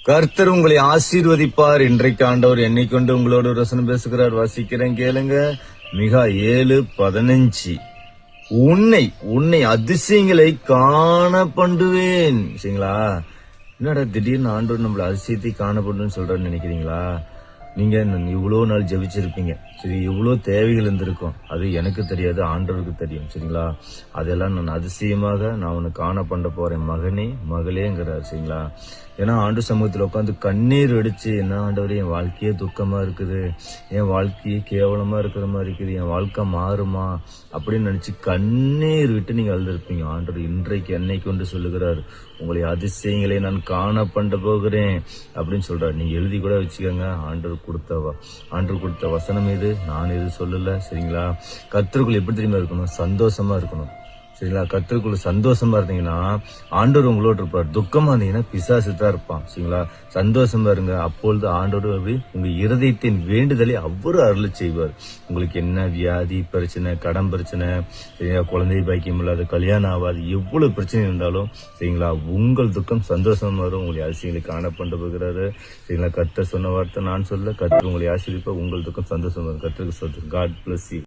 கர்த்தர் உங்களை ஆசீர்வதிப்பார். இன்றைக்கு ஆண்டவர் என்னை கொண்டு உங்களோட ஒரு வசனம் பேசுகிறார். வாசிக்கிறேன் கேளுங்க. மிகா 7:15. உன்னை அதிசயங்களை காண பண்ணுவேன். சரிங்களா? என்னடா திடீர்னு ஆண்டவர் நம்மள அதிசயத்தை காண பண்ணுன்னு சொல்றான்னு நினைக்கிறீங்களா? நீங்க இவ்வளவு நாள் ஜெபிச்சிருப்பீங்க. சரி, இவ்வளவு தேவைகள் இருந்திருக்கும். அது எனக்கு தெரியாது, ஆண்டவருக்கு தெரியும். சரிங்களா? அதெல்லாம் நான் அதிசயமாக நான் உன்னை காண பண்ண போறேன் மகனே மகளேங்கிறார். சரிங்களா? ஏன்னா ஆண்டு சமூகத்தில் உட்காந்து கண்ணீர் அடிச்சு, என்ன ஆண்டவரே என் வாழ்க்கையே துக்கமா இருக்குது, என் வாழ்க்கையே கேவலமா இருக்கிற மாதிரி இருக்குது, என் வாழ்க்கை மாறுமா அப்படின்னு நினைச்சு கண்ணீர் விட்டு நீங்க அழுதுருப்பீங்க. ஆண்டவர் இன்றைக்கு என்னை கொண்டு சொல்லுகிறார், உங்களை அதிசயங்களை நான் காண பண்ண போகிறேன் அப்படின்னு சொல்றாரு. நீங்க எழுதி கூட வச்சுக்கோங்க. ஆண்டவர் கொடுத்த வசனம் இது, நான் இது சொல்லல. சரிங்களா? கர்த்தருக்குள்ள எப்படி தெரியுமா இருக்கணும்? சந்தோஷமா இருக்கணும். சரிங்களா? கர்த்தருக்குள்ள சந்தோஷமா இருந்தீங்கன்னா ஆண்டவர் உங்களோட இருப்பார். துக்கமா இருந்தீங்கன்னா பிசாசு தான் இருப்பான். சரிங்களா? சந்தோஷமா இருங்க. அப்பொழுது ஆண்டவர் உங்க இருதயத்தின் வேண்டுதலை அவ்வளவு அருளை செய்வார். உங்களுக்கு என்ன வியாதி பிரச்சனை, கடன் பிரச்சனை, குழந்தை பாக்கியம் இல்லாத, கல்யாணம் ஆகாது, எவ்வளவு பிரச்சனை இருந்தாலும் சரிங்களா, உங்கள் துக்கம் சந்தோஷமா வரும். உங்களை அதிசயங்களை காண பண்ண போகிறாரு. சரிங்களா? கர்த்தர் சொன்ன வார்த்தை நான் சொல்ல. கர்த்தர் உங்களை ஆசீர்வதிப்பார். உங்கள் துக்கம் சந்தோஷமா வரும். கர்த்தருக்கு சொல்றேன். God bless you.